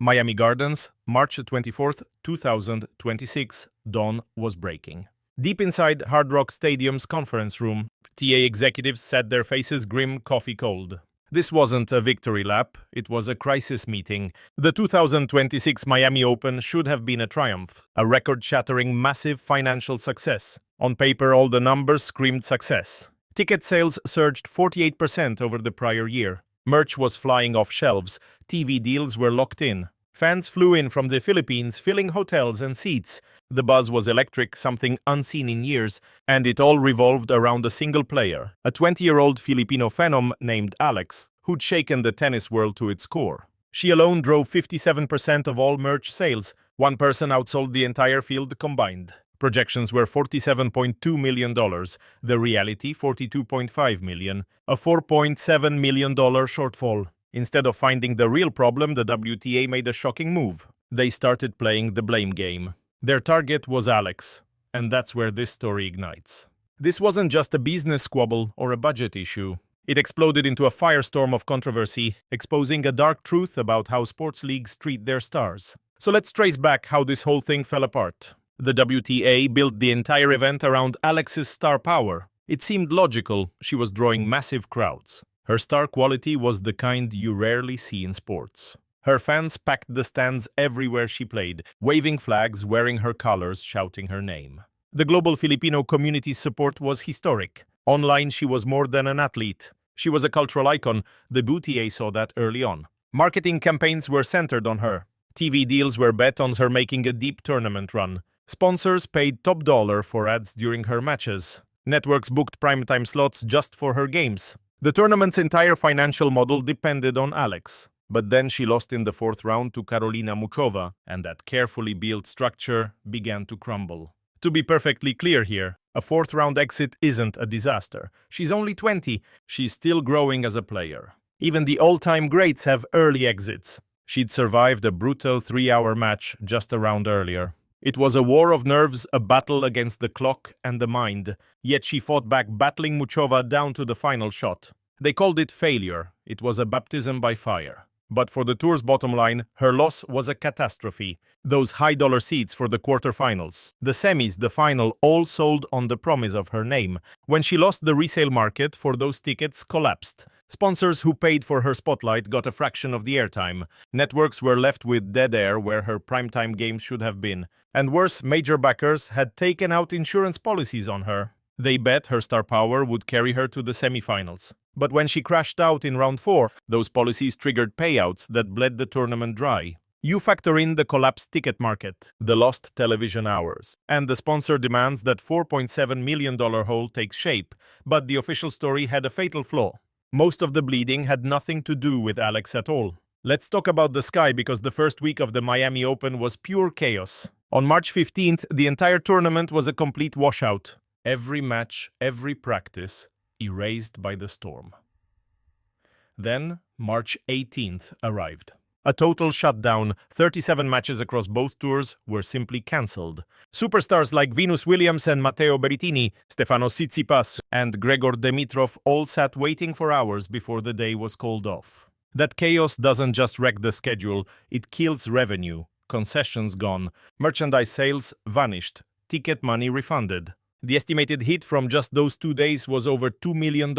Miami Gardens, March 24th, 2026, dawn was breaking. Deep inside Hard Rock Stadium's conference room, WTA executives sat their faces grim, coffee cold. This wasn't a victory lap, it was a crisis meeting. The 2026 Miami Open should have been a triumph, a record-shattering massive financial success. On paper, all the numbers screamed success. Ticket sales surged 48% over the prior year. Merch was flying off shelves, TV deals were locked in. Fans flew in from the Philippines, filling hotels and seats. The buzz was electric, something unseen in years, and it all revolved around a single player, a 20-year-old Filipino phenom named Alex, who'd shaken the tennis world to its core. She alone drove 57% of all merch sales. One person outsold the entire field combined. Projections were $47.2 million, the reality $42.5 million, a $4.7 million shortfall. Instead of finding the real problem, the WTA made a shocking move. They started playing the blame game. Their target was Alex, and that's where this story ignites. This wasn't just a business squabble or a budget issue. It exploded into a firestorm of controversy, exposing a dark truth about how sports leagues treat their stars. So let's trace back how this whole thing fell apart. The WTA built the entire event around Alex's star power. It seemed logical, she was drawing massive crowds. Her star quality was the kind you rarely see in sports. Her fans packed the stands everywhere she played, waving flags, wearing her colors, shouting her name. The global Filipino community's support was historic. Online, she was more than an athlete. She was a cultural icon. The WTA saw that early on. Marketing campaigns were centered on her. TV deals were bet on her making a deep tournament run. Sponsors paid top dollar for ads during her matches. Networks booked primetime slots just for her games. The tournament's entire financial model depended on Alex. But then she lost in the fourth round to Karolina Muchova, and that carefully built structure began to crumble. To be perfectly clear here, a fourth-round exit isn't a disaster. She's only 20. She's still growing as a player. Even the all-time greats have early exits. She'd survived a brutal 3-hour match just a round earlier. It was a war of nerves, a battle against the clock and the mind. Yet she fought back, battling Muchova down to the final shot. They called it failure. It was a baptism by fire. But for the tour's bottom line, her loss was a catastrophe. Those high-dollar seats for the quarterfinals, the semis, the final, all sold on the promise of her name. When she lost, the resale market for those tickets collapsed. Sponsors who paid for her spotlight got a fraction of the airtime. Networks were left with dead air where her primetime games should have been. And worse, major backers had taken out insurance policies on her. They bet her star power would carry her to the semifinals. But when she crashed out in round 4, those policies triggered payouts that bled the tournament dry. You factor in the collapsed ticket market, the lost television hours, and the sponsor demands that $4.7 million hole takes shape. But the official story had a fatal flaw. Most of the bleeding had nothing to do with Alex at all. Let's talk about the sky, because the first week of the Miami Open was pure chaos. On March 15th, the entire tournament was a complete washout. Every match, every practice, erased by the storm. Then, March 18th arrived. A total shutdown. 37 matches across both tours were simply cancelled. Superstars like Venus Williams and Matteo Berrettini, Stefanos Tsitsipas, and Grigor Dimitrov all sat waiting for hours before the day was called off. That chaos doesn't just wreck the schedule, it kills revenue. Concessions gone, merchandise sales vanished, ticket money refunded. The estimated hit from just those 2 days was over $2 million.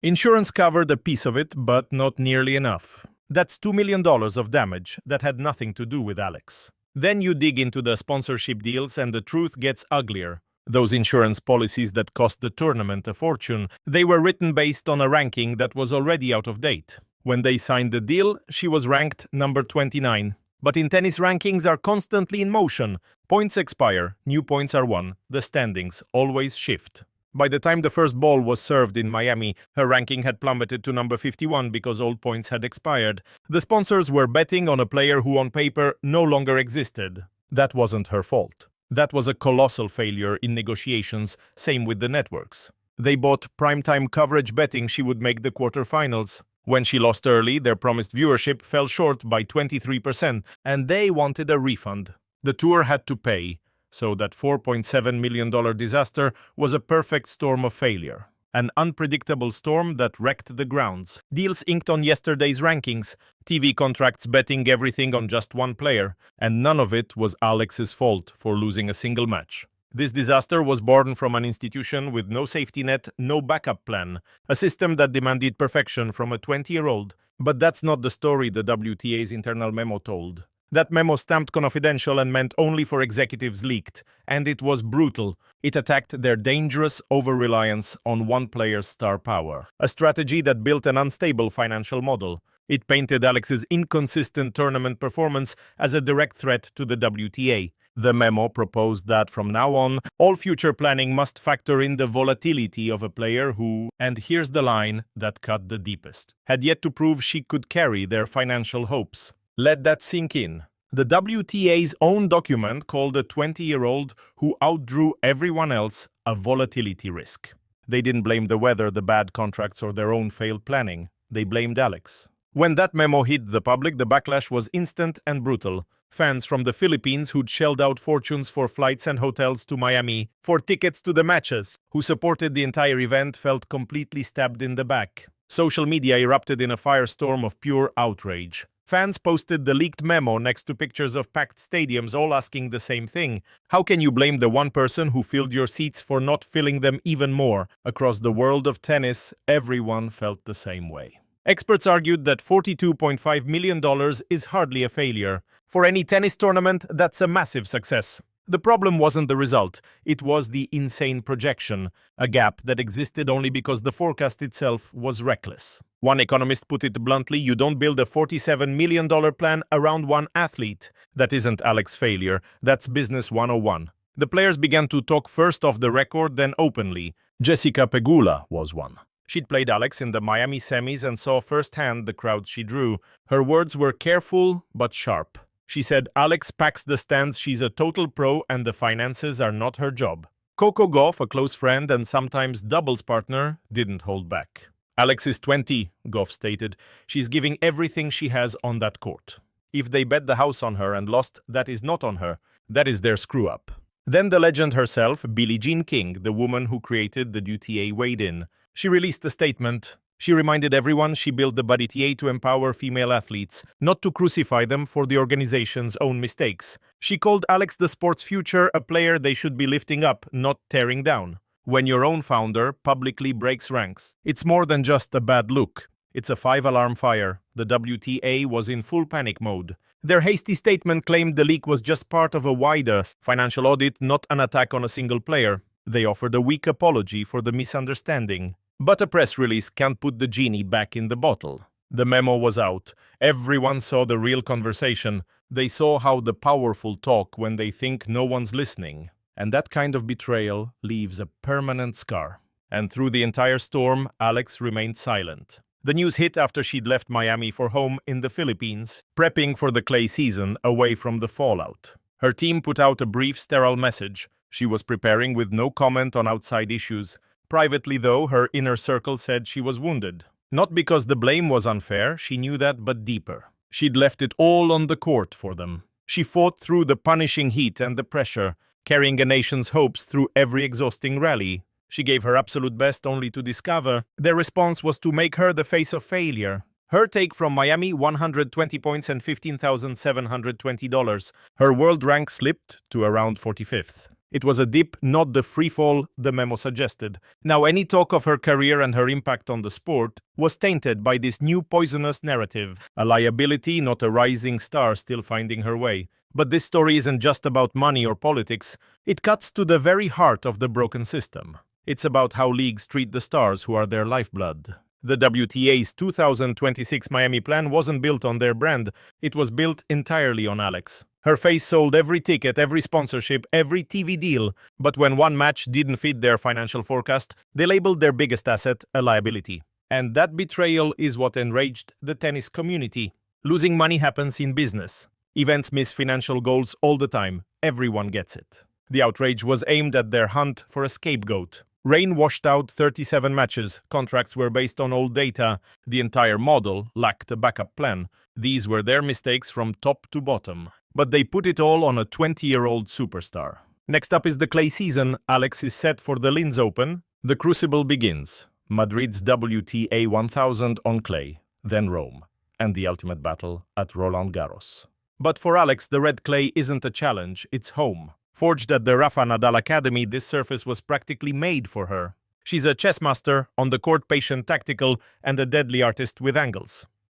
Insurance covered a piece of it, but not nearly enough. That's $2 million of damage that had nothing to do with Alex. Then you dig into the sponsorship deals and the truth gets uglier. Those insurance policies that cost the tournament a fortune, they were written based on a ranking that was already out of date. When they signed the deal, she was ranked number 29. But in tennis, rankings are constantly in motion. Points expire, new points are won, the standings always shift. By the time the first ball was served in Miami, her ranking had plummeted to number 51 because old points had expired. The sponsors were betting on a player who on paper no longer existed. That wasn't her fault. That was a colossal failure in negotiations, same with the networks. They bought primetime coverage betting she would make the quarterfinals. When she lost early, their promised viewership fell short by 23%, and they wanted a refund. The tour had to pay, so that $4.7 million disaster was a perfect storm of failure. An unpredictable storm that wrecked the grounds. Deals inked on yesterday's rankings, TV contracts betting everything on just one player, and none of it was Alex's fault for losing a single match. This disaster was born from an institution with no safety net, no backup plan, a system that demanded perfection from a 20-year-old. But that's not the story the WTA's internal memo told. That memo stamped confidential and meant only for executives leaked, and it was brutal. It attacked their dangerous over-reliance on one player's star power, a strategy that built an unstable financial model. It painted Alex's inconsistent tournament performance as a direct threat to the WTA. The memo proposed that from now on, all future planning must factor in the volatility of a player who, and here's the line that cut the deepest, had yet to prove she could carry their financial hopes. Let that sink in. The WTA's own document called a 20-year-old who outdrew everyone else a volatility risk. They didn't blame the weather, the bad contracts, or their own failed planning. They blamed Alex. When that memo hit the public, the backlash was instant and brutal. Fans from the Philippines who'd shelled out fortunes for flights and hotels to Miami, for tickets to the matches, who supported the entire event, felt completely stabbed in the back. Social media erupted in a firestorm of pure outrage. Fans posted the leaked memo next to pictures of packed stadiums, all asking the same thing. How can you blame the one person who filled your seats for not filling them even more? Across the world of tennis, everyone felt the same way. Experts argued that $42.5 million is hardly a failure. For any tennis tournament, that's a massive success. The problem wasn't the result, it was the insane projection, a gap that existed only because the forecast itself was reckless. One economist put it bluntly, you don't build a $47 million plan around one athlete. That isn't Alex's failure, that's business 101. The players began to talk first off the record, then openly. Jessica Pegula was one. She'd played Alex in the Miami semis and saw firsthand the crowds she drew. Her words were careful but sharp. She said, Alex packs the stands, she's a total pro and the finances are not her job. Coco Gauff, a close friend and sometimes doubles partner, didn't hold back. Alex is 20, Gauff stated. She's giving everything she has on that court. If they bet the house on her and lost, that is not on her. That is their screw-up. Then the legend herself, Billie King, the woman who created the WTA, weighed in. She released a statement. She reminded everyone she built the WTA to empower female athletes, not to crucify them for the organization's own mistakes. She called Alex the sport's future, a player they should be lifting up, not tearing down. When your own founder publicly breaks ranks, it's more than just a bad look. It's a 5-alarm fire. The WTA was in full panic mode. Their hasty statement claimed the leak was just part of a wider financial audit, not an attack on a single player. They offered a weak apology for the misunderstanding. But a press release can't put the genie back in the bottle. The memo was out. Everyone saw the real conversation. They saw how the powerful talk when they think no one's listening. And that kind of betrayal leaves a permanent scar. And through the entire storm, Alex remained silent. The news hit after she'd left Miami for home in the Philippines, prepping for the clay season away from the fallout. Her team put out a brief, sterile message. She was preparing with no comment on outside issues. Privately, though, her inner circle said she was wounded. Not because the blame was unfair, she knew that, but deeper. She'd left it all on the court for them. She fought through the punishing heat and the pressure, carrying a nation's hopes through every exhausting rally. She gave her absolute best only to discover their response was to make her the face of failure. Her take from Miami, 120 points and $15,720. Her world rank slipped to around 45th. It was a dip, not the freefall the memo suggested. Now, any talk of her career and her impact on the sport was tainted by this new poisonous narrative, a liability, not a rising star still finding her way. But this story isn't just about money or politics. It cuts to the very heart of the broken system. It's about how leagues treat the stars who are their lifeblood. The WTA's 2026 Miami plan wasn't built on their brand. It was built entirely on Alex. Her face sold every ticket, every sponsorship, every TV deal. But when one match didn't fit their financial forecast, they labeled their biggest asset a liability. And that betrayal is what enraged the tennis community. Losing money happens in business. Events miss financial goals all the time. Everyone gets it. The outrage was aimed at their hunt for a scapegoat. Rain washed out 37 matches. Contracts were based on old data. The entire model lacked a backup plan. These were their mistakes from top to bottom. But they put it all on a 20-year-old superstar. Next up is the clay season. Alex is set for the Linz Open. The crucible begins. Madrid's WTA 1000 on clay, then Rome, and the ultimate battle at Roland Garros. But for Alex, the red clay isn't a challenge, it's home. Forged at the Rafa Nadal Academy, this surface was practically made for her. She's a chess master, on the court patient, tactical, and a deadly artist with angles.